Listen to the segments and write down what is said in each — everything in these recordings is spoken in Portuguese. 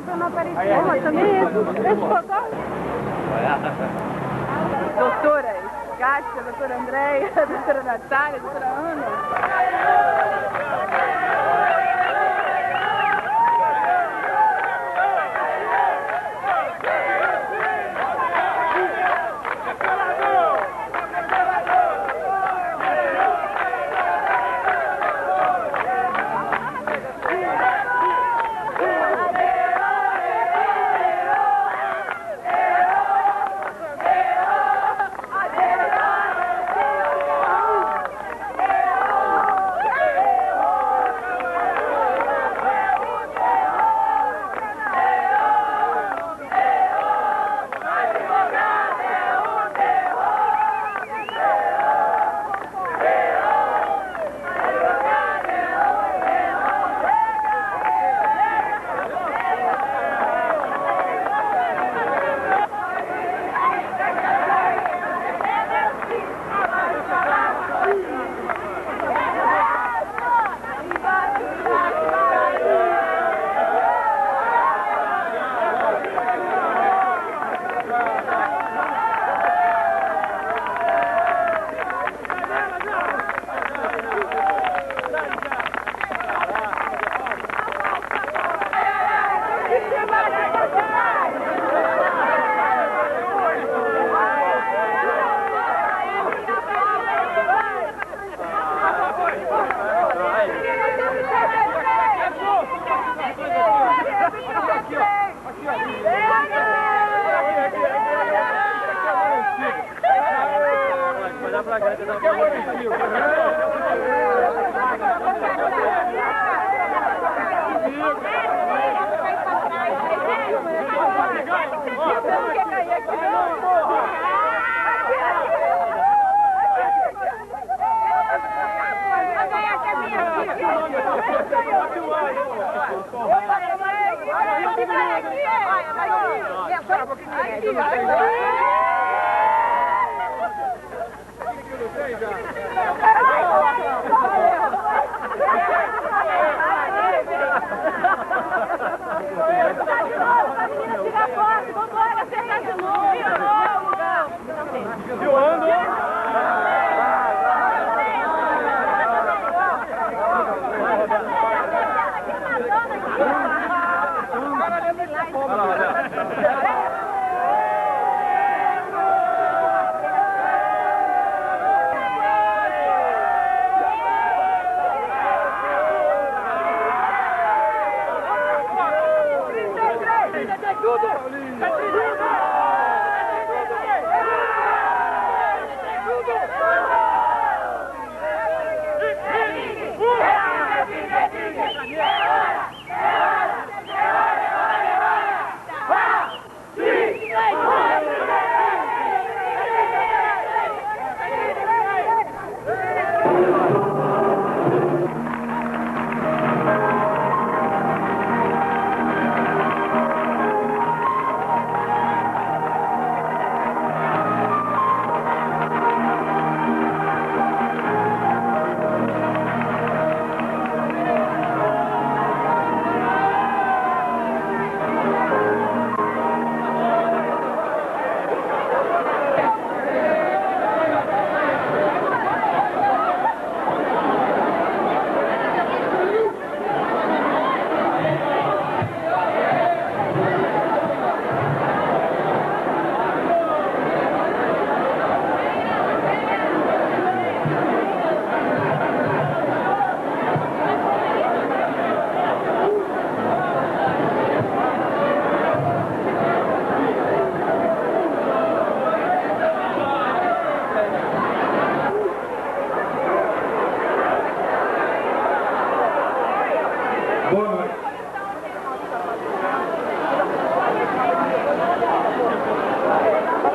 pra não aparecer. Mas também esse fotógrafo. Doutoras, Kátia, doutora Andréia, doutora Natália, doutora Ana.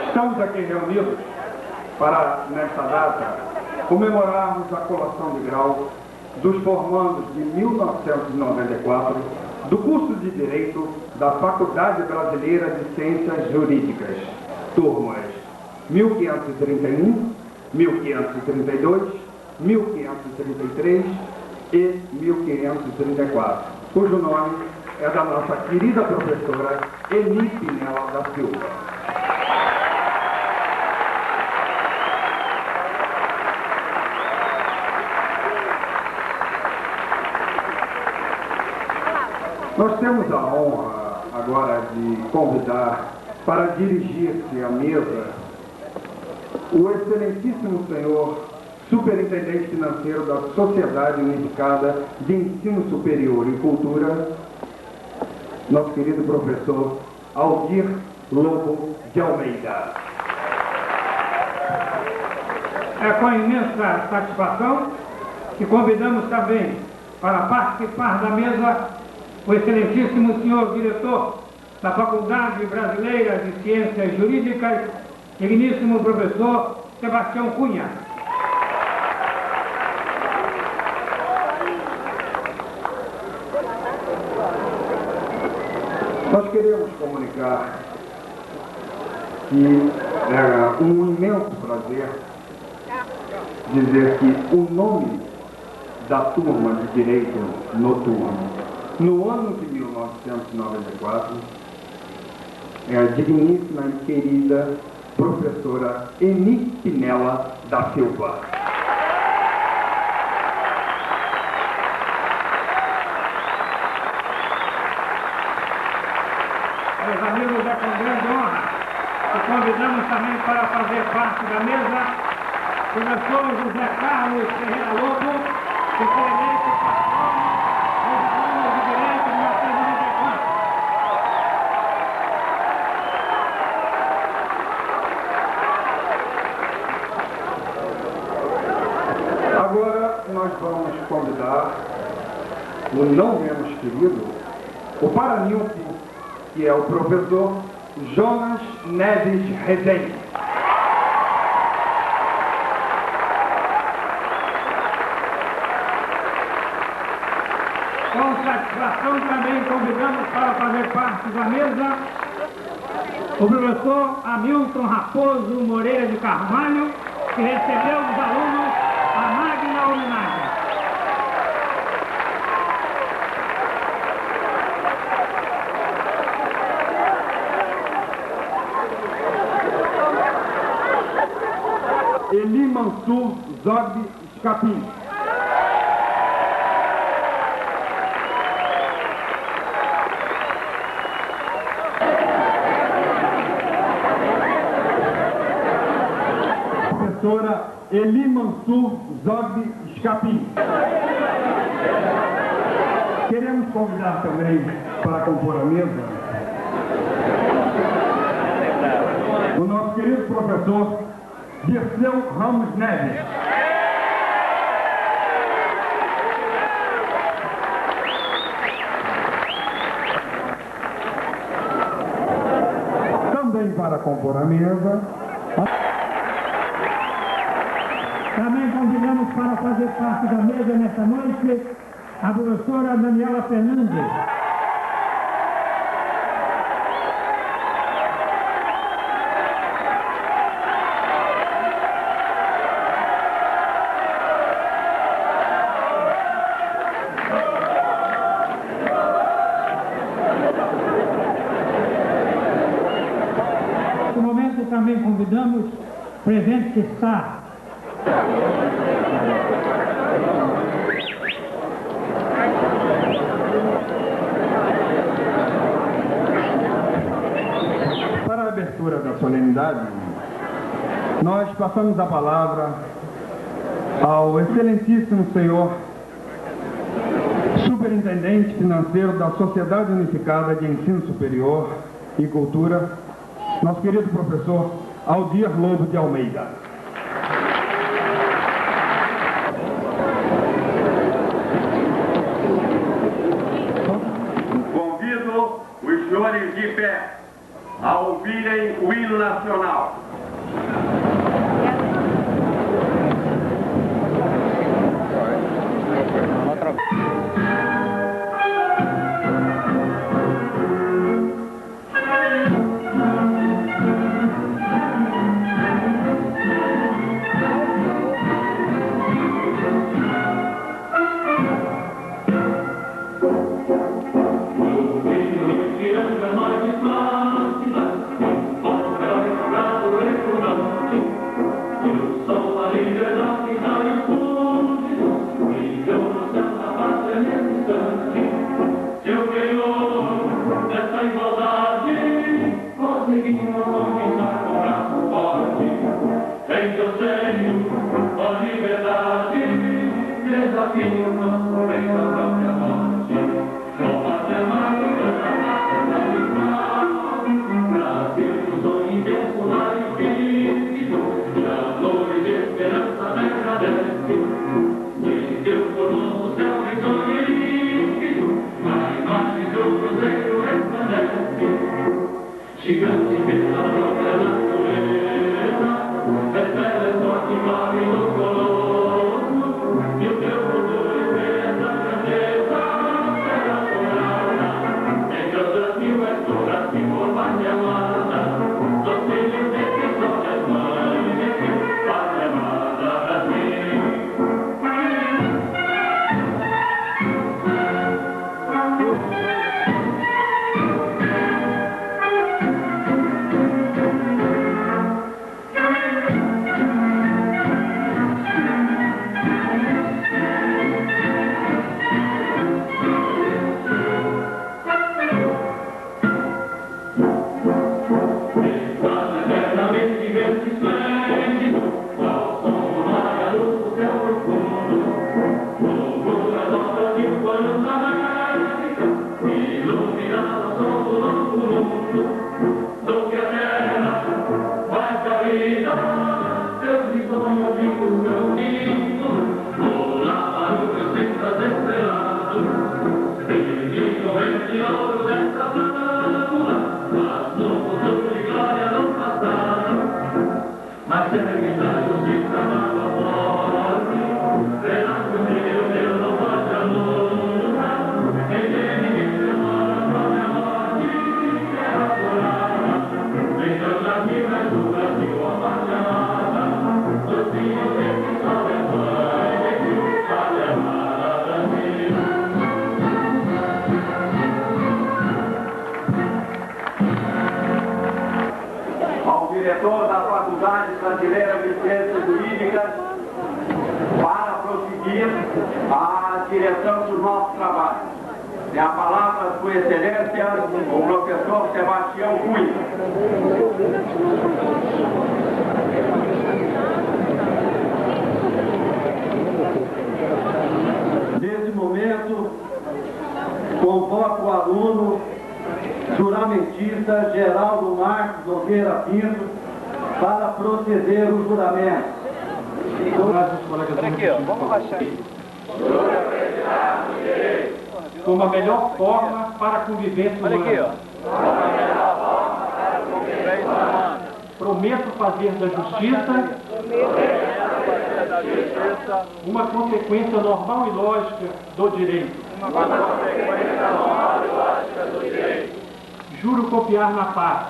Estamos aqui reunidos para, nesta data, comemorarmos a colação de grau dos formandos de 1994 do curso de Direito da Faculdade Brasileira de Ciências Jurídicas, turmas 1531, 1532, 1533 e 1534, cujo nome é da nossa querida professora Eni Pinela da Silva. Nós temos a honra agora de convidar para dirigir-se à mesa o excelentíssimo senhor Superintendente Financeiro da Sociedade Unificada de Ensino Superior e Cultura, nosso querido professor Aldir Lobo de Almeida. É com imensa satisfação que convidamos também para participar da mesa o excelentíssimo senhor diretor da Faculdade Brasileira de Ciências Jurídicas, digníssimo professor Sebastião Cunha. Nós queremos comunicar que é um imenso prazer dizer que o nome da turma de Direito Noturno, no ano de 1994, é a digníssima e querida professora Eni Pinela da Silva. Meus amigos, é com grande honra que convidamos também para fazer parte da mesa o professor José Carlos Ferreira Lobo, que foi eleito patrono dos anos de Direito de 1994. Agora nós vamos convidar o não menos querido, o Paranilpe, que é o professor Jonas Neves Rezende. Com satisfação também convidamos para fazer parte da mesa o professor Hamilton Raposo Moreira de Carvalho, que recebeu dos alunos a magna homenagem. Eli Mansur Zogby Escapim. Professora Eli Mansur Zogby Escapim. Queremos convidar também para compor a mesa o nosso querido professor Dirceu Ramos Neves. Também para compor a mesa. Também convidamos para fazer parte da mesa nesta noite a professora Daniela Fernandes. Neste momento também convidamos o presidente que está para a abertura da solenidade, nós passamos a palavra ao excelentíssimo senhor Superintendente Financeiro da Sociedade Unificada de Ensino Superior e Cultura, nosso querido professor Aldir Lobo de Almeida. Convido os senhores de pé a ouvirem o hino nacional. Diretor da Faculdade Brasileira de Ciências Jurídicas, para prosseguir a direção dos nossos trabalhos. Tem a palavra Sua Excelência, o professor Sebastião Cunha. Nesse momento, convoco o aluno juramentista Geraldo Marques Nogueira Pinto para proceder o juramento. Olha aqui, ó, vamos baixar aí. Como a melhor forma para a convivência humana. Olha aqui, ó. Prometo fazer da justiça uma consequência normal e lógica do direito. Juro confiar na paz.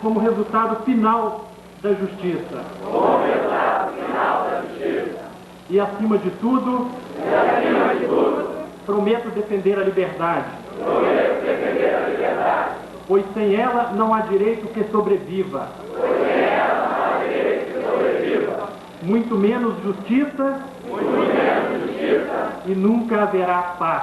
Como resultado final da justiça. E acima de tudo, prometo defender a liberdade. Pois sem ela não há direito que sobreviva. Muito menos justiça. E nunca haverá paz.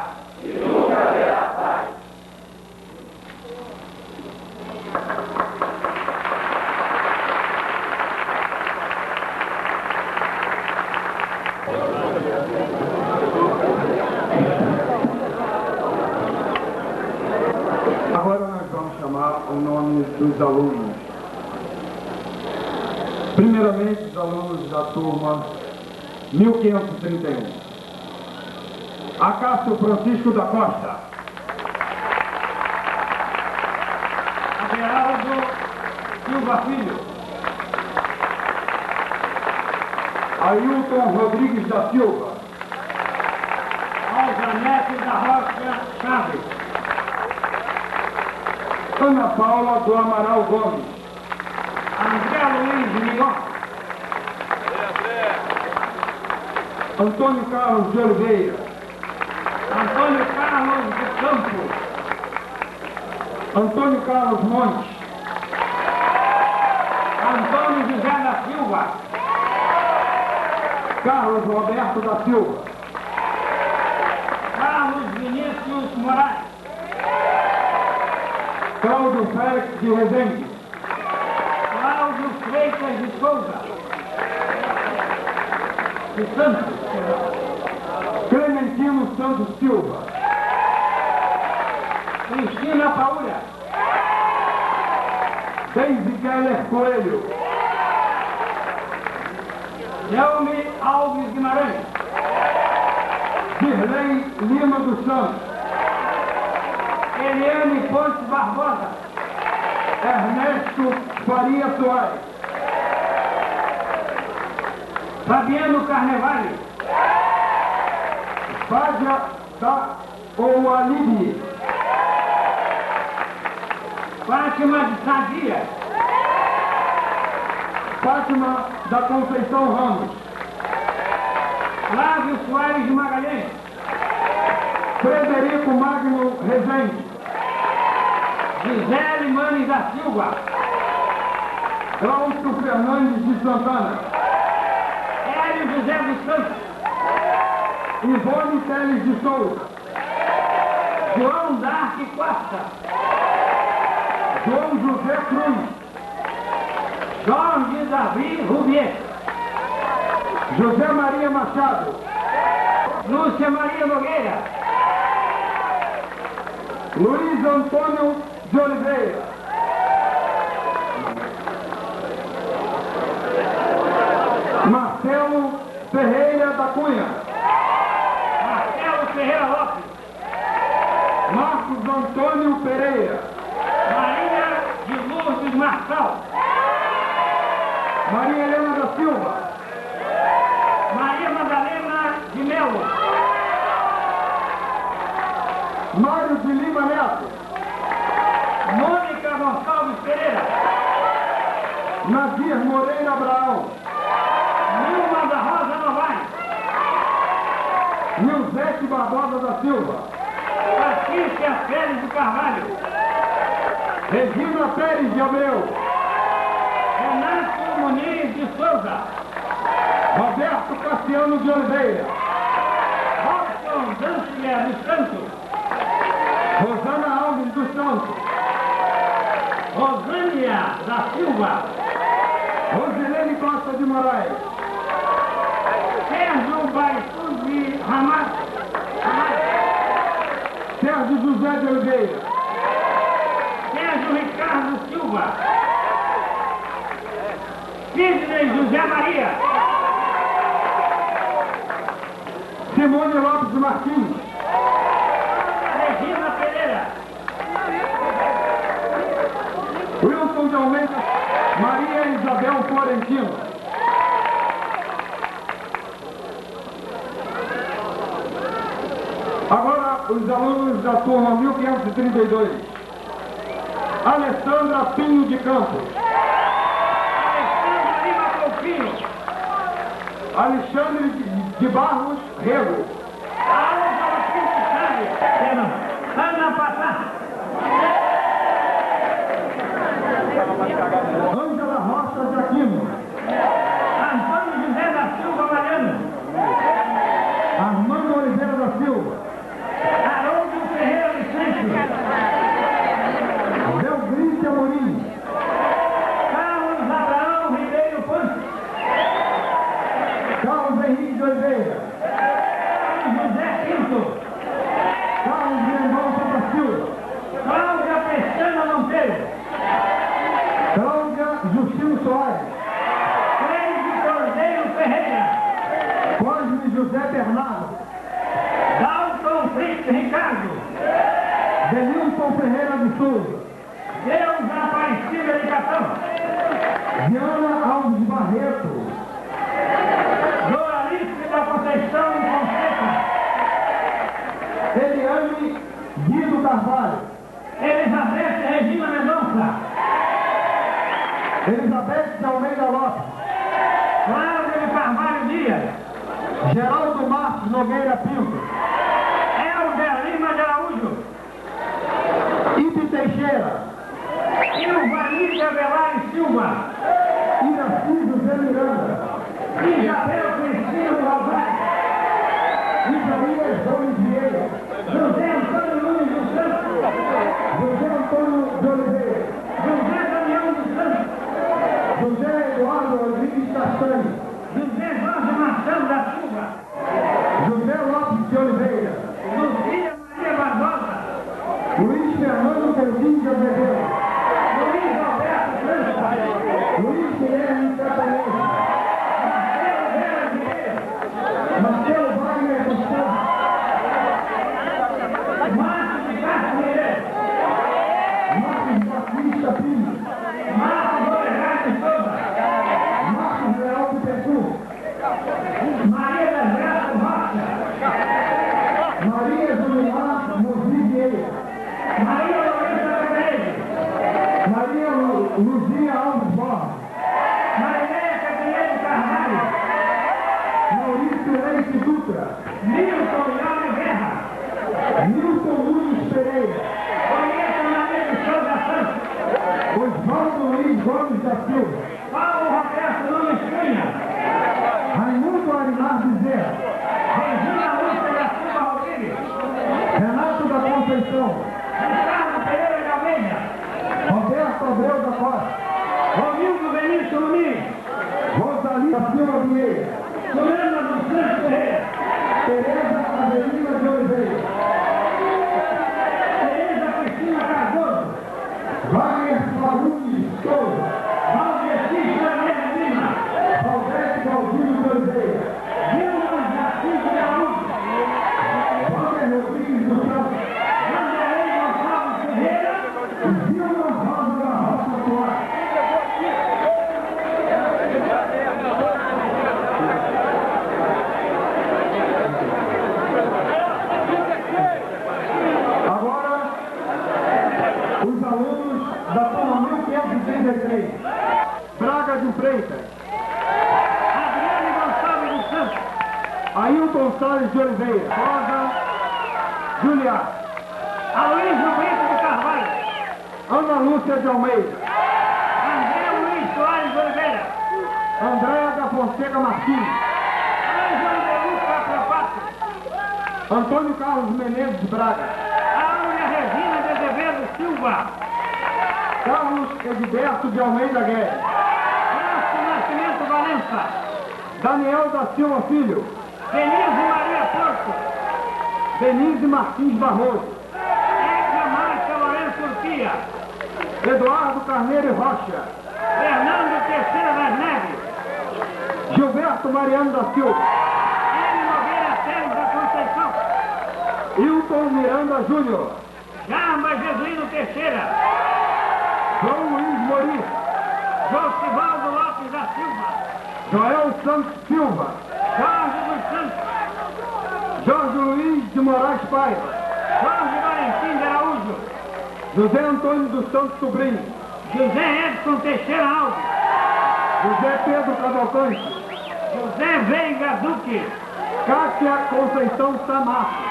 Agora nós vamos chamar o nome dos alunos. Primeiramente, os alunos da turma 1531. Acácio Francisco da Costa. Abelardo Silva Filho. Ailton Rodrigues da Silva. Alzanete da Rocha Chaves. Ana Paula do Amaral Gomes. André Luiz Mignon. Antônio Carlos de Oliveira. Antônio Carlos de Campos. Antônio Carlos Montes. Antônio José da Silva. Carlos Roberto da Silva. Carlos Vinícius Moraes. Cláudio Félix de Rezende. Cláudio Freitas de Souza. dos Santos. Clementino Santos Silva. Cristina Paula. Deise Keller Coelho. Jaume Alves Guimarães. Dirley Lima dos Santos. Eliane Pontes Barbosa. Ernesto Faria Soares. Fabiano Carnevale. Fádia da Oualibi. Fátima de Sadia. Fátima da Conceição Ramos. Flávio Soares de Magalhães. Frederico Magno Rezende. Gisele Manes da Silva. Glaucio Fernandes de Santana. Hélio José dos Santos. Ivone Teles de Souza. João Darque Costa. João José Cruz. Jorge Davi Rubier. José Maria Machado. Lúcia Maria Nogueira. Luiz Antônio de Oliveira. Marcelo Ferreira da Cunha. Marcelo Ferreira Lopes. Marcos Antônio Pereira. Maria de Lourdes Marçal. Maria Helena da Silva. Maria Madalena de Melo. Mário de Lima Neto. Mônica Gonçalves Pereira. Nadir Moreira Abraão. Nilma da Rosa Novaes. Nilzete Barbosa da Silva. Patrícia Pérez de Carvalho. Regina Pérez de Abreu. Renato Muniz de Souza. Roberto Cassiano de Oliveira. Robson Danciler dos Santos. Rosana Alves dos Santos. Rosânia da Silva. Rosilene Costa de Moraes. Sérgio Baixuzi Ramat. Sérgio José de Oliveira. Sérgio Ricardo Silva. Sidney José Maria. Simone Lopes Martins. Regina Pereira. Wilson de Almeida. Maria Isabel Florentino. Agora, os alunos da turma 1532. Alessandra Pinho de Campos. Alexandre Lima Coutinho. Alexandre de Barros Rego. Álvaro Pinto Chaves. Ana Patá. Ângela Rocha de Aquino. Antônio José da Silva Mariano. Armando Oliveira da Silva. Haroldo Ferreira Vicente. Delgrícia Amorim. Carlos Abraão Ribeiro Ponte. Carlos Henrique de Oliveira. José Pinto. Carlos Mendonça da Silva. Cláudia Pestana Monteiro. Cláudia Justino Soares. Cleide Cordeiro Ferreira. Cosme José Bernardo. Dalton Fritz Ricardo. Denilson Ferreira de Souza. Deus Aparecida de Catão. Diana Alves Barreto. Doralice da Conceição Fonseca. Eliane Guido Carvalho. Elizabeth Regina Mendonça. Elizabeth de Almeida Lopes. Cláudia de Carvalho Dias. Geraldo Marcos Nogueira Pinto. Helder Lima de Araújo. Ipe Teixeira. Ilvanite Avelar e Silva. Iraci José Miranda. Isabel Cristina do Rosário. Isaías Gomes Vieira. José Antônio Nunes dos Santos. José Antônio de Oliveira. José Damião dos Santos. José Eduardo Rodrigues Castanho. José Jorge Marcelo da Silva. José Lopes de Oliveira. Luzia Maria Barbosa. Luiz Fernando Coutinho de Azevedo. Luiz Alberto França. Luiz Guilherme Catanese. Marcelo Vera Vieira. Marcelo Wagner Gustavo. Márcio de Castro Mireles. Marcos Batista Pires. Márcio Bolegatti Souza. Marcos Leal Pitescu. Maria das Graças Rocha. Maria Julimar Mozi Vieira. Maria Lourença Pedreiro. Maria Luzia Alves Borges. Marileia Catinheiro Carvalho. Maurício Leite Dutra. Milton Leone Guerra. Nilton Luiz Pereira. Conheça Maria de Souza Santos. Osvaldo Luiz Gomes da Silva. Paulo Roberto Nunes Cunha. Raimundo Arimar Bezerra. Regina Lúcia da Silva Rodrigues. Renato da Conceição. Ricardo Pereira de Almeida. Roberto Abreu da Costa. Romildo Benício Muniz. Rosalina Silva Vieira. Fulana dos Santos Ferreira. Tereza Avelina de Oliveira. Tereza Cristina Cardoso. Wagner Fagundes Souza. Valdeci Xavier Lima. Valdete Galdino de Oliveira. Vilma Jacinto de Araújo. Wagner Rodrigues do Santos. Vanderlei Gonçalves Ferreira. E Vilma Rosa da Roça Soares. Agora, os alunos da turma 1533. Braga de Freitas. Adriane Gonçalves dos Santos. Ailton Salles de Oliveira. Rosa Juliá. Aloysio Brito de Carvalho. Ana Lúcia de Almeida. André Luiz Soares de Oliveira. Andréa da Fonseca Martins. Anjo Andeluca Propato. Antônio Carlos Menezes de Braga. Áurea Regina de Azevedo Silva. Carlos Edilberto de Almeida Guedes. Celso Nascimento Valença. Daniel da Silva Filho. Denise Maria Porto. Denise Martins Barroso. Edna Márcia Lourenço Urquia. Eduardo Carneiro Rocha. Fernando Teixeira das Neves. Gilberto Mariano da Silva. Hélio Nogueira Teles da Conceição. Hilton Miranda Júnior. Jarbas Jesuíno Teixeira. João Luiz Mori. Josivaldo Lopes da Silva. Joel Santos Silva. Jorge dos Santos. Jorge Luiz de Moraes Paiva. Jorge Valentim de Araújo. José Antônio dos Santos Sobrinho. José Edson Teixeira Alves. José Pedro Cavalcante. José Veiga Duque. Cátia Conceição Samarco.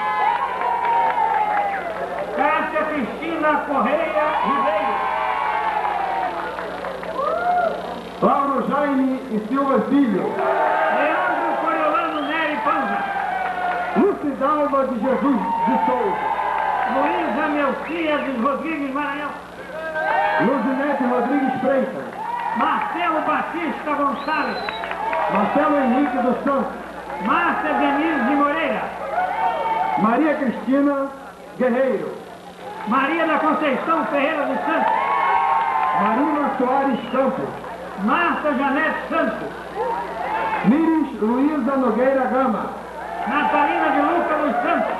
Cássia Cristina Correia Ribeiro. Lauro Jaime e Silva Filho. Leandro Coriolano Nery Panza. Lucidalva de Jesus de Souza. Luísa Melquiades Rodrigues Maranhão. Luzinete Rodrigues Freitas. Marcelo Batista Gonçalves. Marcelo Henrique dos Santos. Márcia Denise de Moreira. Maria Cristina Guerreiro. Maria da Conceição Ferreira dos Santos. Marina Soares Campos. Marta Janete Santos. Miris Luísa Nogueira Gama. Natalina de Luca dos Santos.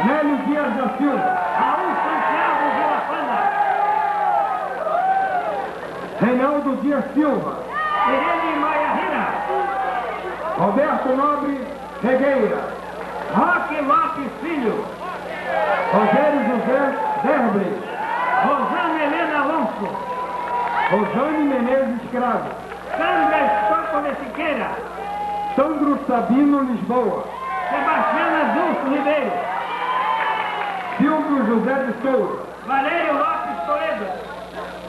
Nélio Dias da Silva. Raul Santiago Vila Panda. Reinaldo Dias Silva. Irene Maia Rira. Roberto Nobre Regueira. Roque Lopes Filho. Rogério José Derble. Rosana Helena Alonso. Rosane Menezes Cravo. Sandra Estocco de Siqueira. Sandro Sabino Lisboa. Sebastiana Dulce Ribeiro. Silvio José de Souza. Valério Lopes Toledo.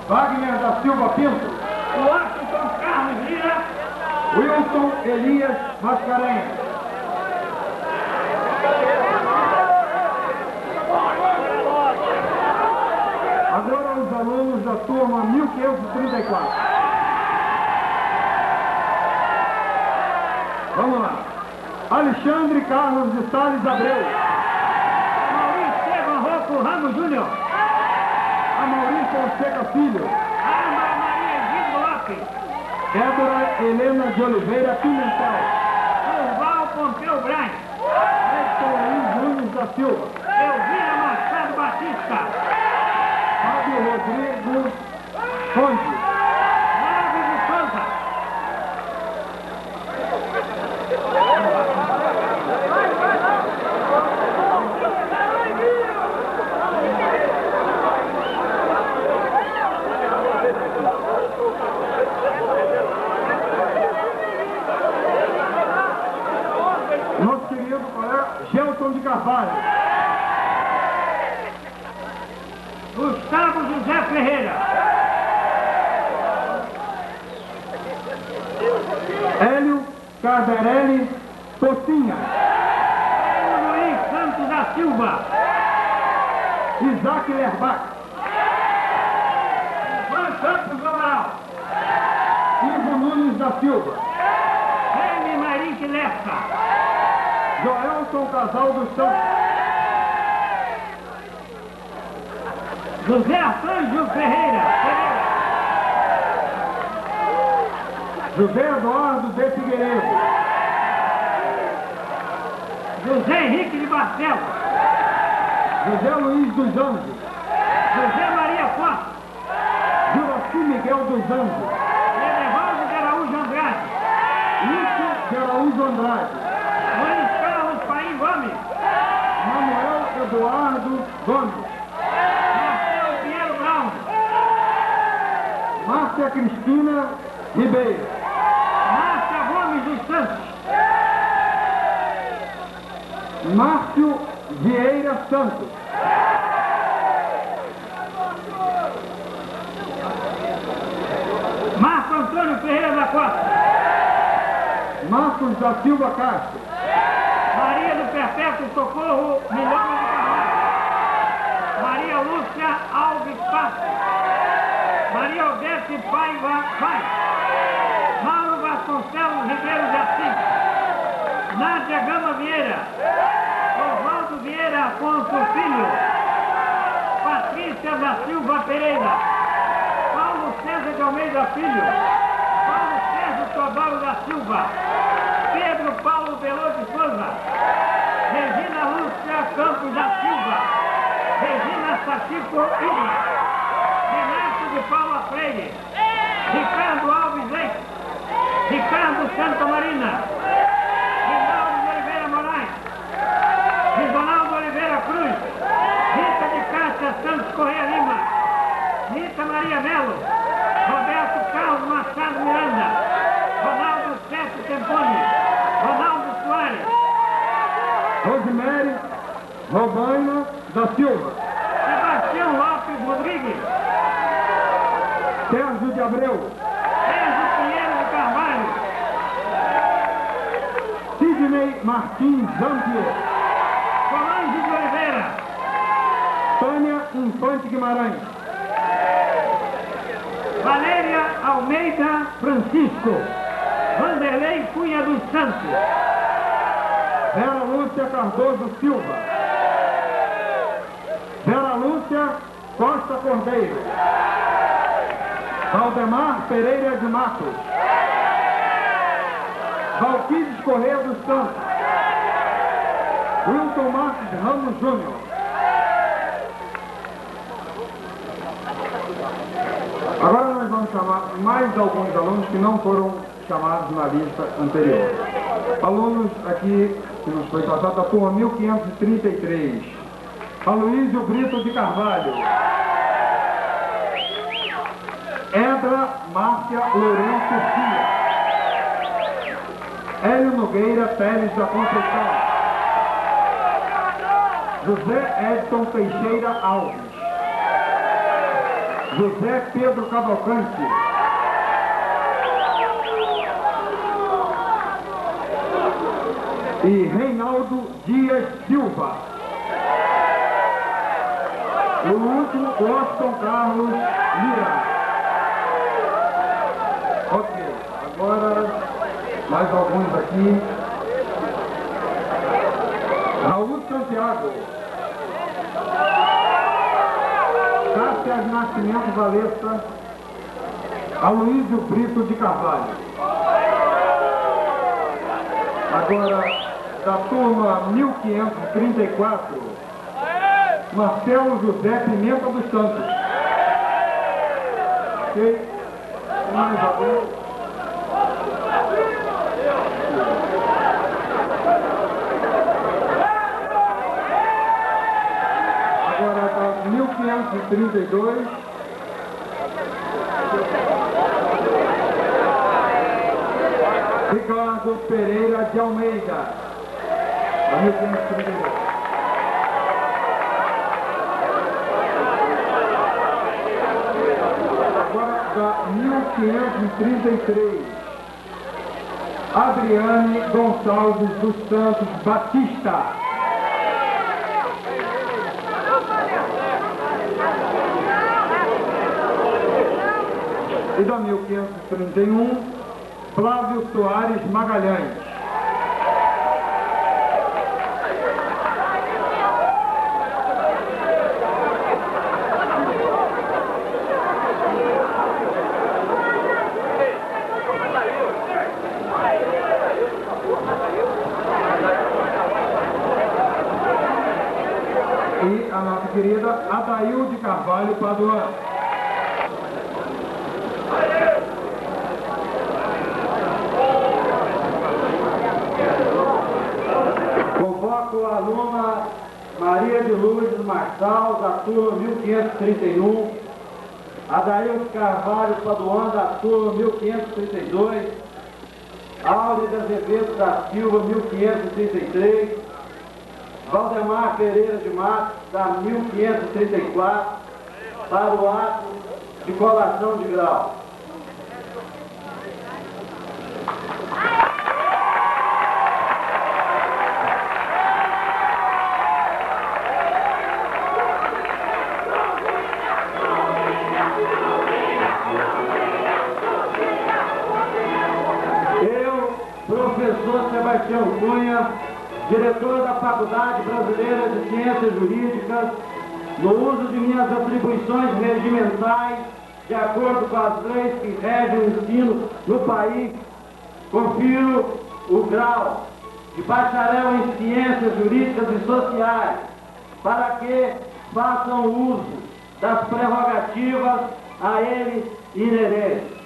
Wagner da Silva Pinto. Washington Carlos Lira. Wilson Elias Mascarenhas. Agora os alunos da turma 1534. Vamos lá. Alexandre Carlos de Salles Abreu. Maurício Estevam Rocco Ramos Júnior. Amaury Fonseca Filho. Ana Maria Gildo Lopes. Débora Helena de Oliveira Pimentel. Durval Pompeu Braz. Edson Luiz Nunes da Silva. Elvira Machado Batista. Fábio Rodrigo Fonte. Flávio de Souza. Nosso querido colega Gelson de Carvalho. Gustavo José Ferreira. Hélio Cardarelli Pocinha. Luiz Santos da Silva. Isaac Lerbach. Juan Campos do Amaral. Ivo Nunes da Silva. Jaime Marique Lessa. Joelson Casal dos Santos. José Arcanjo Ferreira. José Eduardo de Figueiredo. José Henrique de Barcelos. José Luiz dos Anjos. José Maria Costa. Juraci Miguel dos Anjos. Edevaldo de Araújo Andrade. Lúcio de Araújo Andrade. Luiz Carlos Paim Gomes. Manuel Eduardo Gomes. Marcelo Pinheiro Brown. Márcia Cristina Ribeiro. Márcia Gomes dos Santos. Márcio Vieira Santos. Marco Antônio Ferreira da Costa. Marcos da Silva Castro. Maria do Perpétuo Socorro Milhões de Carvalho. Maria Lúcia Alves Passo. Maria Odete Paiva Pai. Mauro Vasconcelos Ribeiro de Assis. Nádia Gama Vieira. Oswaldo Vieira Afonso Filho. Patrícia da Silva Pereira. Paulo César de Almeida Filho. Paulo Sérgio Teodoro da Silva. Pedro Paulo Veloso de Souza. Regina Lúcia Campos da Silva. Regina Satico Ilha. Renato de Paula Freire. Ricardo Alves Leite. Ricardo Santa Marina. Rinaldo de Oliveira Moraes. Rinaldo Oliveira Cruz. Rita de Cássia Santos Correia Lima. Rita Maria Melo. Roberto Carlos Machado Miranda. Ronaldo Sérgio Tempone. Ronaldo Soares. Rosemary Robaina da Silva. Sebastião Lopes Rodrigues. Sérgio de Abreu. Sérgio Pinheiro de Carvalho. Sidney Martins Zampier. Solange de Oliveira. Tânia Infante Guimarães. Valéria Almeida Francisco. Vanderlei Cunha dos Santos. Vera Lúcia Cardoso Silva. Vera Lúcia Costa Cordeiro. Valdemar Pereira de Matos. Valquides Correia dos Santos. Wilton Marques Ramos Júnior. Agora nós vamos chamar mais alguns alunos que não foram chamados na lista anterior. Alunos aqui que nos foi passado da turma 1533. Aloísio Brito de Carvalho. Edra Márcia Lourenço Cia. Hélio Nogueira Teles da Conceição. José Edson Teixeira Alves. José Pedro Cavalcante. E Reinaldo Dias Silva. O último, Washington Carlos Lira. Ok, agora Mais alguns aqui. Raul Santiago. Cássia Nascimento Valesca. Aloísio Brito de Carvalho. Agora, da turma 1534, Marcelo José Pimenta dos Santos. Ok? Mais alguém? Agora, da 1532, Ricardo Pereira de Almeida, da 1532. Agora, da 1533, Adriane Gonçalves dos Santos Batista. E da 1531, Flávio Soares Magalhães. E a nossa querida Adailde Carvalho Paduan. Convoco a aluna Maria de Lourdes Marçal, da turma 1531, Adailde Carvalho Paduan, da turma 1532, Áurida Azevedo da Silva, 1533, Valdemar Pereira de Matos, da 1534, para o ato de colação de grau. Eu, professor Sebastião Cunha, diretor da Faculdade Brasileira de Ciências Jurídicas, no uso de minhas atribuições regimentais, de acordo com as leis que regem o ensino no país, confiro o grau de bacharel em Ciências Jurídicas e Sociais, para que façam uso das prerrogativas a eles inerentes.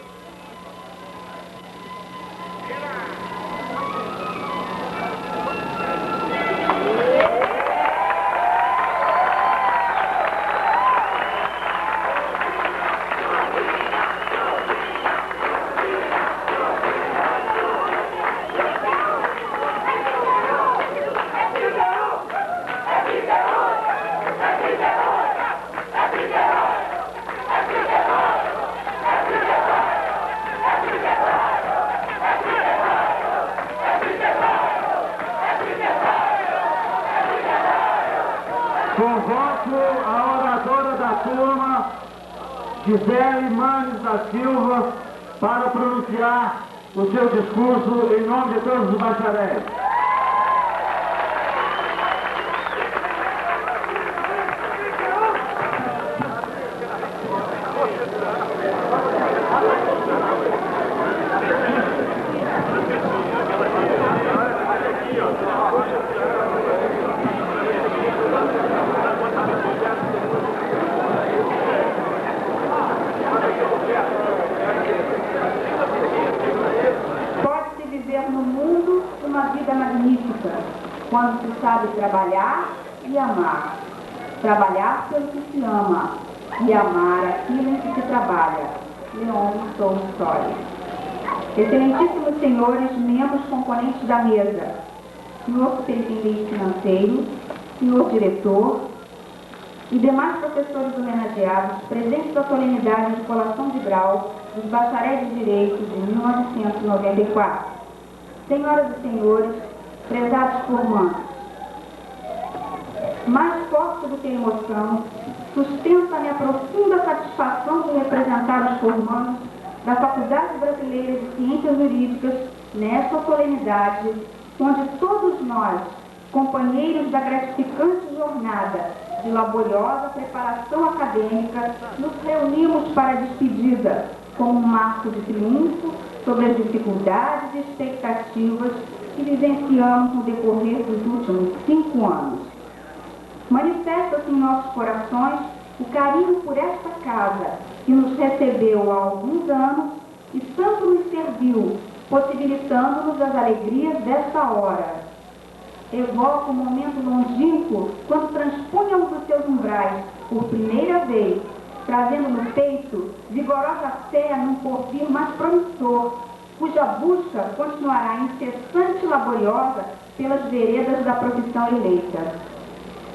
Convoco a oradora da turma, Gisele Manes da Silva, para pronunciar o seu discurso em nome de todos os bacharéis. Pode-se viver no mundo uma vida magnífica, quando se sabe trabalhar e amar. Trabalhar pelo que se ama e amar aquilo em que se trabalha. Leon Tolstói. Excelentíssimos senhores, membros componentes da mesa, senhor superintendente financeiro, senhor diretor e demais professores homenageados presentes da solenidade de colação de grau dos bacharéis de Direito de 1994. Senhoras e senhores, prezados formandos, mais forte do que a emoção, sustenta-me a profunda satisfação de representar os formandos da Faculdade Brasileira de Ciências Jurídicas, nesta solenidade, onde todos nós, companheiros da gratificante jornada de laboriosa preparação acadêmica, nos reunimos para a despedida, como um marco de triunfo sobre as dificuldades e expectativas que vivenciamos no decorrer dos últimos 5 anos. Manifesta-se em nossos corações o carinho por esta casa, que nos recebeu há alguns anos e tanto nos serviu, possibilitando-nos as alegrias desta hora. Evoca um momento longínquo quando transpunhamos os seus umbrais por primeira vez, trazendo no peito vigorosa fé num porvir mais promissor, cuja busca continuará incessante e laboriosa pelas veredas da profissão eleita.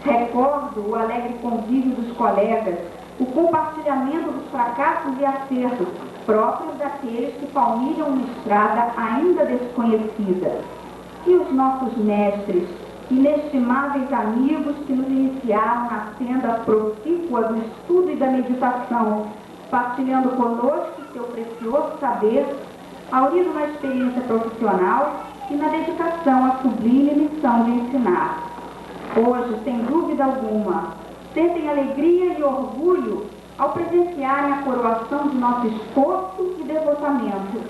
Recordo o alegre convívio dos colegas, o compartilhamento dos fracassos e acertos próprios daqueles que palmilham uma estrada ainda desconhecida. E os nossos mestres, inestimáveis amigos que nos iniciaram na senda profícua do estudo e da meditação, partilhando conosco seu precioso saber, aurido na experiência profissional e na dedicação à sublime missão de ensinar. Hoje, sem dúvida alguma, sentem alegria e orgulho ao presenciarem a coroação de nosso esforço e devotamento.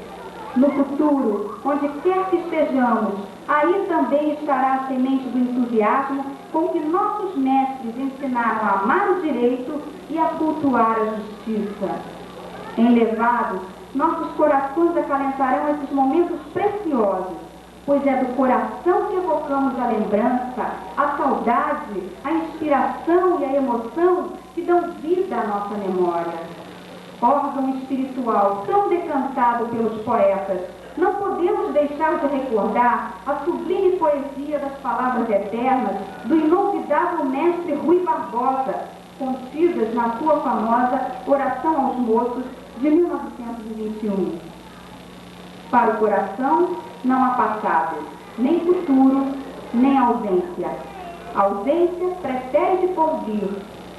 No futuro, onde quer que estejamos, aí também estará a semente do entusiasmo com que nossos mestres ensinaram a amar o direito e a cultuar a justiça. Elevados, nossos corações acalentarão esses momentos preciosos, pois é do coração que evocamos a lembrança, a saudade, a inspiração e a emoção que dão vida à nossa memória. Órgão espiritual tão decantado pelos poetas, não podemos deixar de recordar a sublime poesia das palavras eternas do inolvidável mestre Rui Barbosa, contidas na sua famosa Oração aos Moços de 1921. Para o coração não há passado, nem futuro, nem ausência. A ausência pretérito e porvir,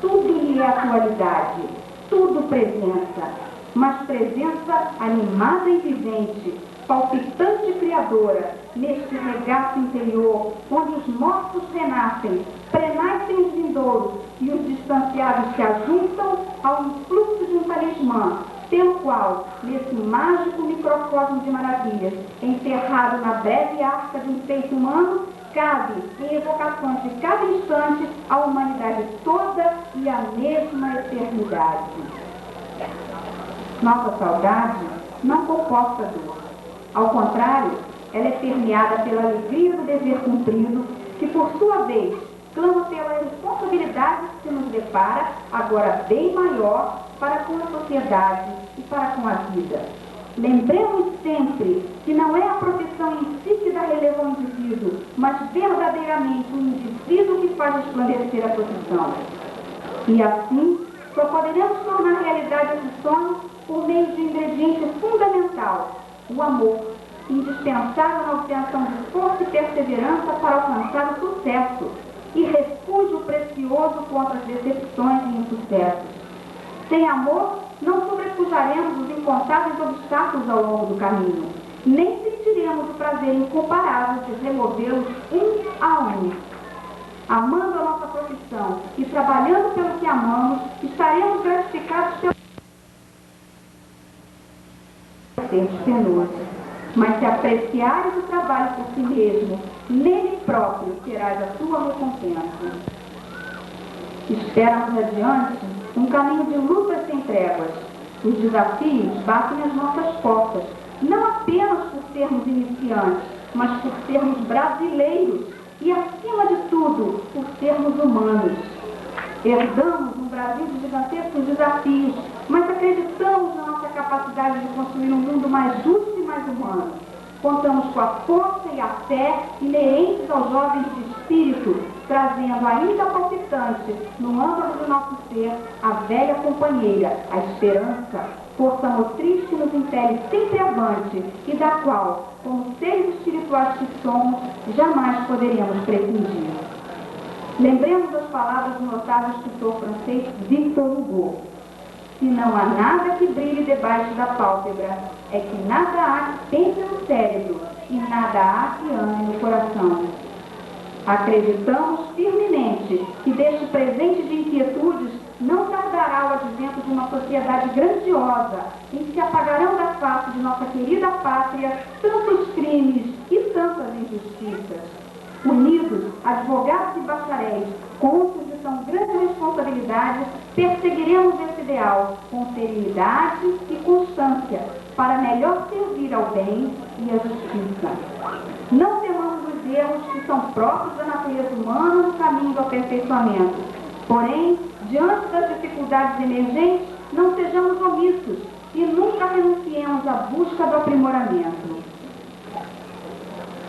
tudo lhe é atualidade, tudo presença, mas presença animada e vivente, palpitante e criadora, neste regaço interior, onde os mortos renascem, prenascem os vindouros e os distanciados se ajuntam ao influxo de um talismã, pelo qual, nesse mágico microcosmo de maravilhas, encerrado na breve arca de um peito humano, cabe, em evocações de cada instante, a humanidade toda e a mesma eternidade. Nossa saudade não comporta dor. Ao contrário, ela é permeada pela alegria do dever cumprido, que, por sua vez, clama pela responsabilidade que se nos depara, agora bem maior, para com a sociedade e para com a vida. Lembremos sempre que não é a profissão em si que dá relevo ao indivíduo, mas verdadeiramente o indivíduo que faz resplandecer a profissão. E assim, só poderemos tornar realidade esse sonho por meio de um ingrediente fundamental, o amor, indispensável na obtenção de força e perseverança para alcançar o sucesso, e refúgio precioso contra as decepções e insucessos. Sem amor, não sobrepujaremos os incontáveis obstáculos ao longo do caminho, nem sentiremos o prazer incomparável de removê-los um a um. Amando a nossa profissão e trabalhando pelo que amamos, estaremos gratificados pelo ser penoso. Mas se apreciares o trabalho por si mesmo, nele próprio terás a tua recompensa. Espera-nos adiante um caminho de lutas sem tréguas. Os desafios batem as nossas portas, não apenas por sermos iniciantes, mas por sermos brasileiros e, acima de tudo, por sermos humanos. Herdamos um Brasil de gigantescos desafios, mas acreditamos na nossa capacidade de construir um mundo mais justo e mais humano. Contamos com a força e a fé inerentes aos jovens de espírito, trazendo ainda palpitante, no âmago do nosso ser, a velha companheira, a esperança, força motriz que nos impele sempre avante e da qual, como seres espirituais que somos, jamais poderemos prescindir. Lembremos as palavras do notável escritor francês Victor Hugo. Se não há nada que brilhe debaixo da pálpebra, é que nada há que pense no cérebro e nada há que ame no coração. Acreditamos firmemente que deste presente de inquietudes não tardará o advento de uma sociedade grandiosa, em que se apagarão da face de nossa querida pátria tantos crimes e tantas injustiças. Unidos, advogados e bacharéis, conscientes de tão grande responsabilidade, perseguiremos esse ideal com serenidade e constância, para melhor servir ao bem e à justiça. Não temamos os erros que são próprios da natureza humana no caminho do aperfeiçoamento. Porém, diante das dificuldades emergentes, não sejamos omissos e nunca renunciemos à busca do aprimoramento.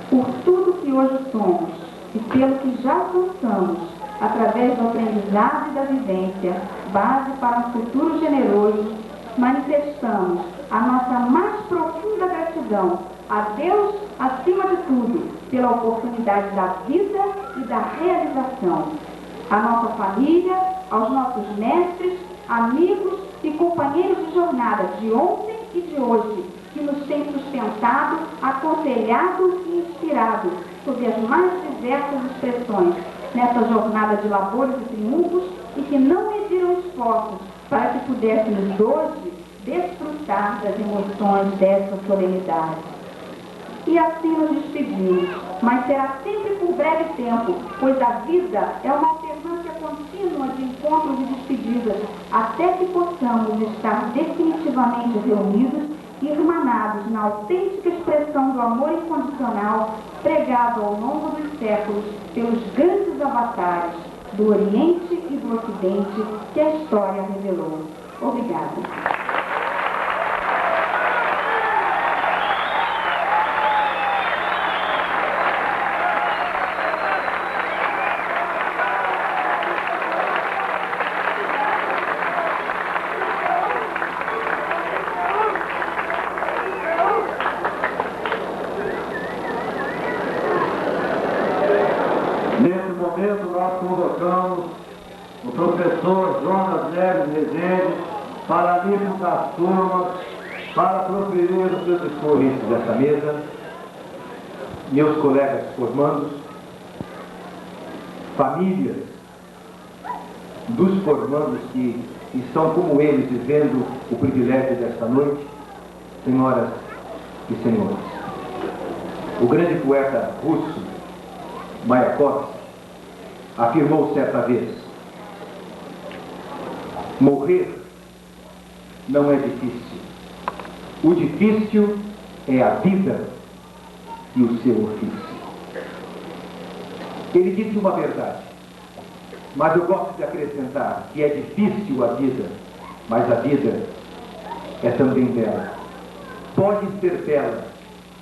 Por tudo que hoje somos e pelo que já alcançamos, através do aprendizado e da vivência, base para um futuro generoso, manifestamos a nossa mais profunda gratidão a Deus, acima de tudo, pela oportunidade da vida e da realização. A nossa família, aos nossos mestres, amigos e companheiros de jornada de ontem e de hoje, que nos têm sustentado, aconselhado e inspirado, sob as mais diversas expressões, nessa jornada de labores e triunfos, e que não mediram esforços para que pudéssemos hoje desfrutar das emoções dessa solenidade. E assim nos despedimos, mas será sempre por breve tempo, pois a vida é uma alternância contínua de encontros e despedidas, até que possamos estar definitivamente reunidos e irmanados na autêntica expressão do amor incondicional pregado ao longo dos séculos pelos grandes avatares do Oriente e do Ocidente que a história revelou. Obrigada. Nós convocamos o professor Jonas Neves Rezende para ali das turmas, para proferir os seus discursos dessa mesa, meus colegas formandos, famílias dos formandos que estão como eles vivendo o privilégio desta noite, senhoras e senhores. O grande poeta russo, Mayakovsky, afirmou certa vez: morrer não é difícil. O difícil é a vida e o seu ofício. Ele disse uma verdade, mas eu gosto de acrescentar que é difícil a vida, mas a vida é também bela. Pode ser bela,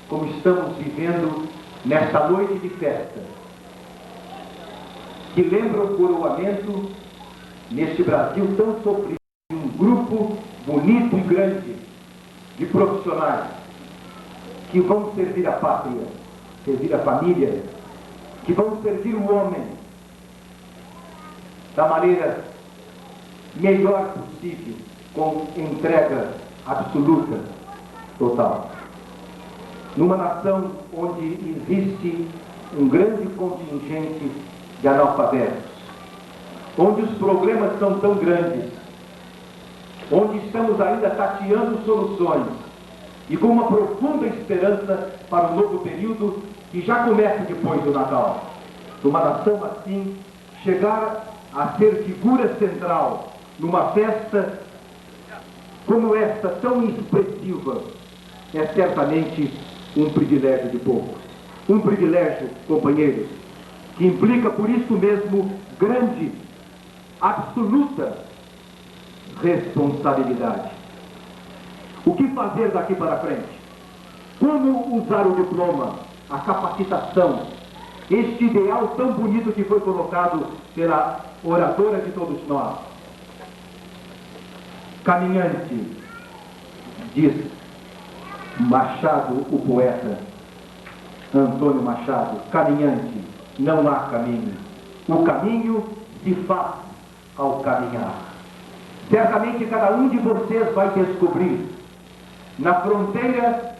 como estamos vivendo nesta noite de festa, que lembra o coroamento neste Brasil tão sofrido, de um grupo bonito e grande de profissionais que vão servir a pátria, servir a família, que vão servir o homem da maneira melhor possível, com entrega absoluta, total. Numa nação onde existe um grande contingente de analfabetos, onde os problemas são tão grandes, onde estamos ainda tateando soluções e com uma profunda esperança para o novo período que já começa depois do Natal. Numa nação assim, chegar a ser figura central numa festa como esta, tão expressiva, é certamente um privilégio de poucos. Um privilégio, companheiros, que implica por isso mesmo grande, absoluta responsabilidade. O que fazer daqui para frente? Como usar o diploma, a capacitação, este ideal tão bonito que foi colocado pela oradora de todos nós? Caminhante, diz Machado, o poeta, Antônio Machado, caminhante, não há caminho. O caminho se faz ao caminhar. Certamente cada um de vocês vai descobrir, na fronteira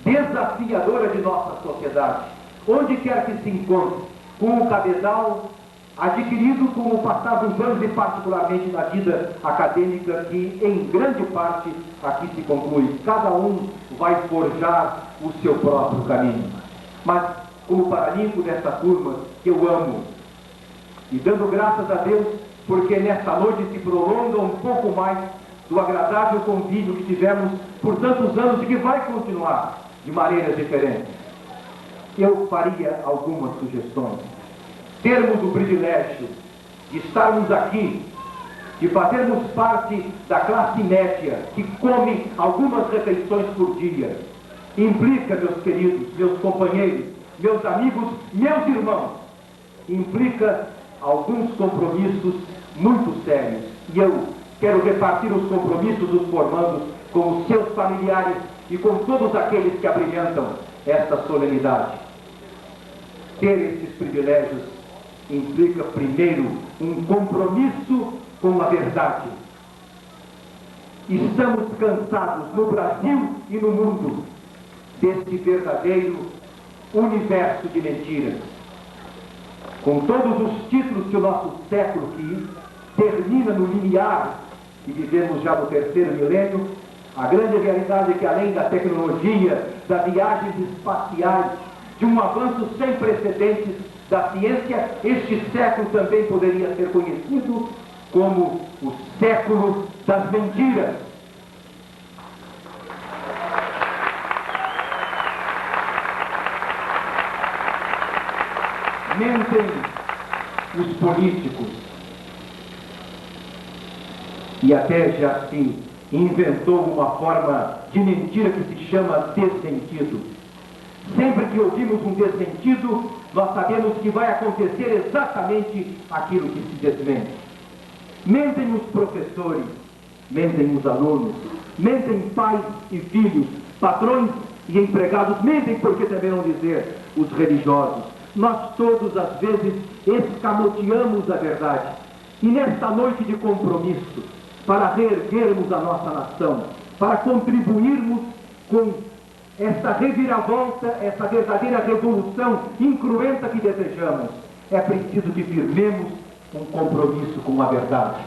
desafiadora de nossa sociedade, onde quer que se encontre, com o cabedal adquirido com o passar dos anos e particularmente na vida acadêmica que em grande parte aqui se conclui. Cada um vai forjar o seu próprio caminho. Mas como paraninfo dessa turma que eu amo, e dando graças a Deus porque nesta noite se prolonga um pouco mais do agradável convívio que tivemos por tantos anos e que vai continuar de maneiras diferentes, eu faria algumas sugestões. Termos o privilégio de estarmos aqui, de fazermos parte da classe média que come algumas refeições por dia, implica, meus queridos, meus companheiros, meus amigos, meus irmãos, implica alguns compromissos muito sérios. E eu quero repartir os compromissos dos formandos com os seus familiares e com todos aqueles que abrilhantam esta solenidade. Ter esses privilégios implica, primeiro, um compromisso com a verdade. Estamos cansados no Brasil e no mundo deste verdadeiro universo de mentiras. Com todos os títulos que o nosso século que termina no limiar e vivemos já no terceiro milênio, a grande realidade é que além da tecnologia, das viagens espaciais, de um avanço sem precedentes da ciência, este século também poderia ser conhecido como o século das mentiras. Mentem os políticos, e até já se inventou uma forma de mentira que se chama desmentido. Sempre que ouvimos um desmentido, nós sabemos que vai acontecer exatamente aquilo que se desmente. Mentem os professores, mentem os alunos, mentem pais e filhos, patrões e empregados, mentem, por que também não dizer, os religiosos. Nós todos, às vezes, escamoteamos a verdade. E nesta noite de compromisso, para reerguermos a nossa nação, para contribuirmos com essa reviravolta, essa verdadeira revolução incruenta que desejamos, é preciso que firmemos um compromisso com a verdade.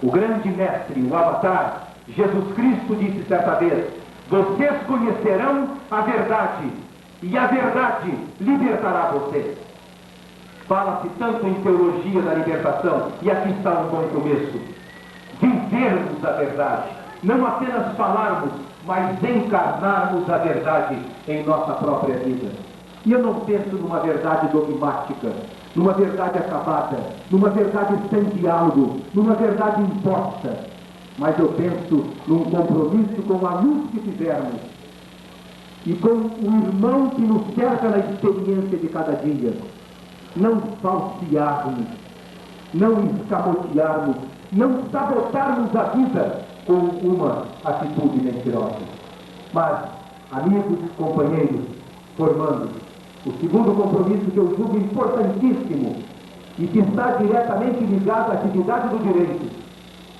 O grande mestre, o avatar, Jesus Cristo, disse certa vez: vocês conhecerão a verdade, e a verdade libertará vocês. Fala-se tanto em teologia da libertação, e aqui está um bom começo. Vivermos a verdade, não apenas falarmos, mas encarnarmos a verdade em nossa própria vida. E eu não penso numa verdade dogmática, numa verdade acabada, numa verdade sem diálogo, numa verdade imposta, mas eu penso num compromisso com a luz que tivermos e com o irmão que nos cerca na experiência de cada dia. Não falsearmos, não escamotearmos, não sabotarmos a vida com uma atitude mentirosa. Mas, amigos, companheiros, formandos, o segundo compromisso que eu julgo importantíssimo e que está diretamente ligado à atividade do direito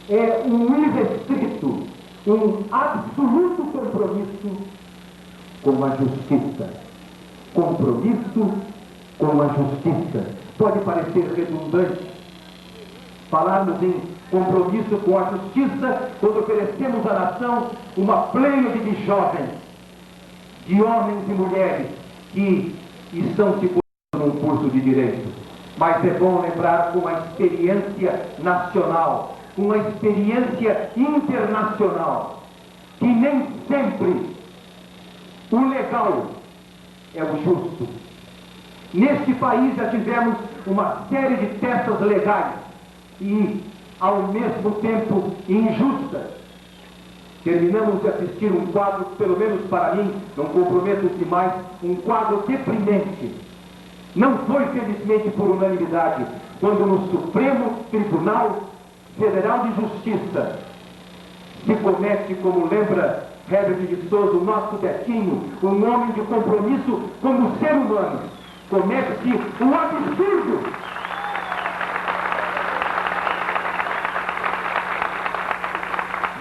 é um irrestrito, um absoluto compromisso com a justiça. Compromisso com a justiça. Pode parecer redundante falarmos em compromisso com a justiça quando oferecemos à nação uma plêiade de jovens, de homens e mulheres que estão se formando num curso de direito. Mas é bom lembrar com a experiência nacional, com a experiência internacional, que nem sempre o legal é o justo. Neste país já tivemos uma série de peças legais e, ao mesmo tempo, injustas. Terminamos de assistir um quadro, pelo menos para mim, não comprometo-se mais, um quadro deprimente. Não foi, felizmente, por unanimidade, quando no Supremo Tribunal Federal de Justiça se comete, como lembra Herbert de Souza, o nosso Betinho, um homem de compromisso como ser humano, comete-se um absurdo.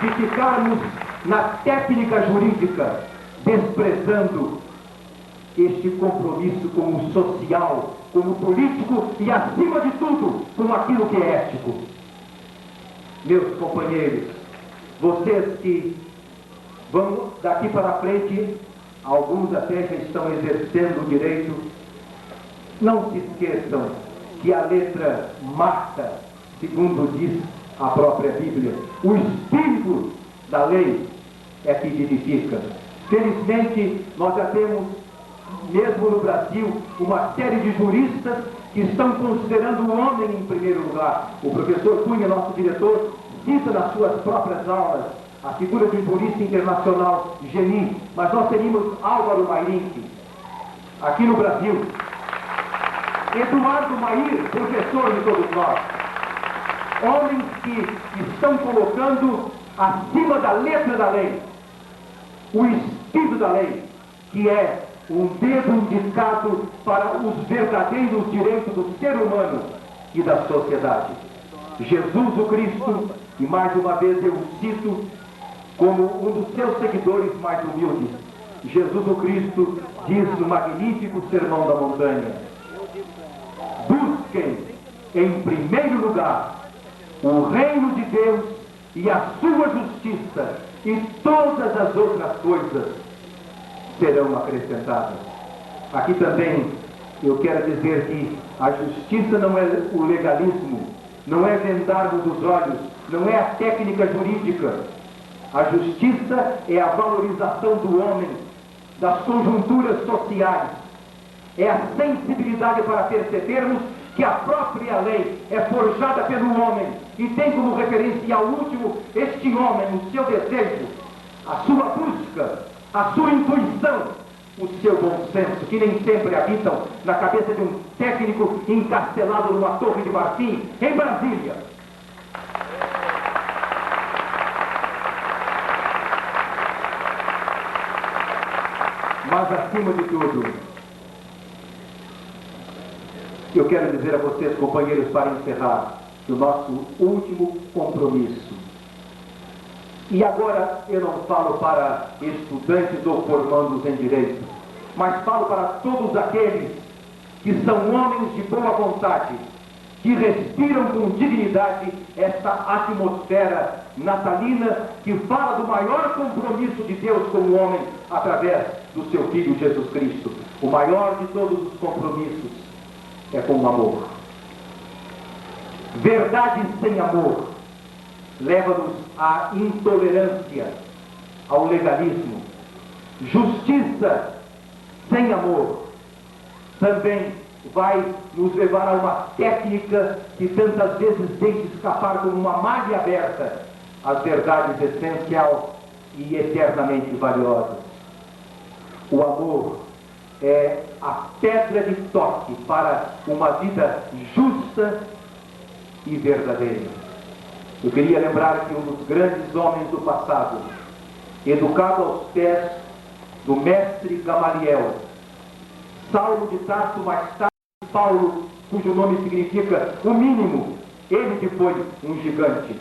de ficarmos na técnica jurídica, desprezando este compromisso com o social, com o político e, acima de tudo, com aquilo que é ético. Meus companheiros, vocês que vão daqui para frente, alguns até já estão exercendo o direito, não se esqueçam que a letra mata, segundo diz a própria Bíblia. O espírito da lei é que vivifica. Felizmente, nós já temos, mesmo no Brasil, uma série de juristas que estão considerando o homem em primeiro lugar. O professor Cunha, nosso diretor, cita nas suas próprias aulas a figura de um jurista internacional, Geni, mas nós teríamos Álvaro Mairink, aqui no Brasil. Eduardo Mair, professor de todos nós. Homens que estão colocando acima da letra da lei o espírito da lei, que é um dedo indicado para os verdadeiros direitos do ser humano e da sociedade. Jesus o Cristo, e mais uma vez eu o cito como um dos seus seguidores mais humildes, Jesus o Cristo diz no magnífico Sermão da Montanha: busquem em primeiro lugar o reino de Deus e a sua justiça, e todas as outras coisas serão acrescentadas. Aqui também eu quero dizer que a justiça não é o legalismo, não é vendarmos os olhos, não é a técnica jurídica. A justiça é a valorização do homem, das conjunturas sociais, é a sensibilidade para percebermos que a própria lei é forjada pelo homem e tem como referência ao último este homem, o seu desejo, a sua busca, a sua intuição, o seu bom senso, que nem sempre habitam na cabeça de um técnico encastelado numa torre de marfim em Brasília. Mas, acima de tudo, eu quero dizer a vocês, companheiros, para encerrar, que o nosso último compromisso, e agora eu não falo para estudantes ou formandos em direito, mas falo para todos aqueles que são homens de boa vontade, que respiram com dignidade esta atmosfera natalina que fala do maior compromisso de Deus com o homem através do seu Filho Jesus Cristo. O maior de todos os compromissos é com o amor. Verdade sem amor leva-nos à intolerância, ao legalismo. Justiça sem amor também vai nos levar a uma técnica que tantas vezes deixa escapar como uma malha aberta as verdades essencial e eternamente valiosas. O amor é a pedra de toque para uma vida justa e verdadeira. Eu queria lembrar que um dos grandes homens do passado, educado aos pés do mestre Gamaliel, Saulo de Tarso, mais tarde Paulo, cujo nome significa o mínimo, ele que foi um gigante,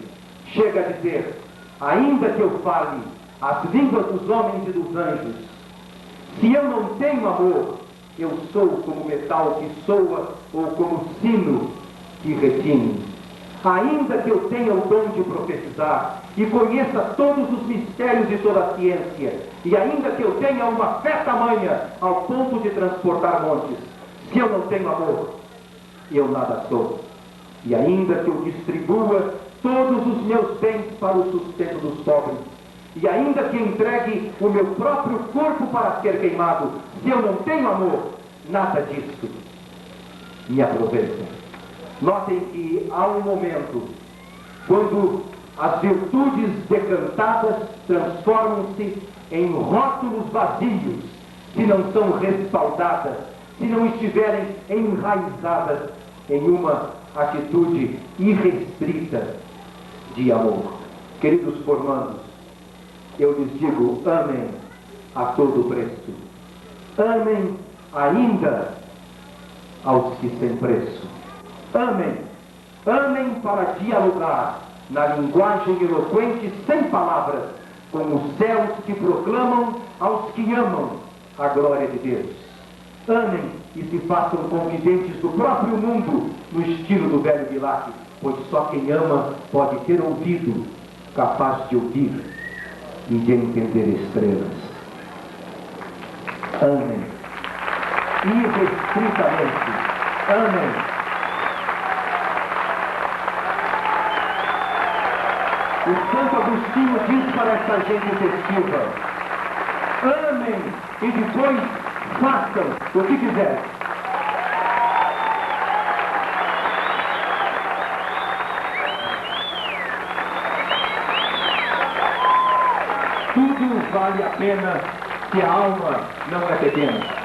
chega a dizer: ainda que eu fale as línguas dos homens e dos anjos, se eu não tenho amor, eu sou como metal que soa ou como sino que retine. Ainda que eu tenha o dom de profetizar e conheça todos os mistérios de toda a ciência, e ainda que eu tenha uma fé tamanha ao ponto de transportar montes, se eu não tenho amor, eu nada sou. E ainda que eu distribua todos os meus bens para o sustento dos pobres, e ainda que entregue o meu próprio corpo para ser queimado, se eu não tenho amor, nada disso me aproveita. Notem que há um momento quando as virtudes decantadas transformam-se em rótulos vazios se não são respaldadas, se não estiverem enraizadas em uma atitude irrestrita de amor. Queridos formandos, eu lhes digo: amem a todo preço. Amem ainda aos que têm preço. Amem, amem para dialogar na linguagem eloquente sem palavras, como os céus que proclamam aos que amam a glória de Deus. Amem e se façam confidentes do próprio mundo, no estilo do velho Bilac, pois só quem ama pode ter ouvido, capaz de ouvir e de entender estrelas. Amem, irrestritamente, amem. O Santo Agostinho diz para essa gente festiva: amem e depois façam o que quiserem. Tudo vale a pena se a alma não é pequena.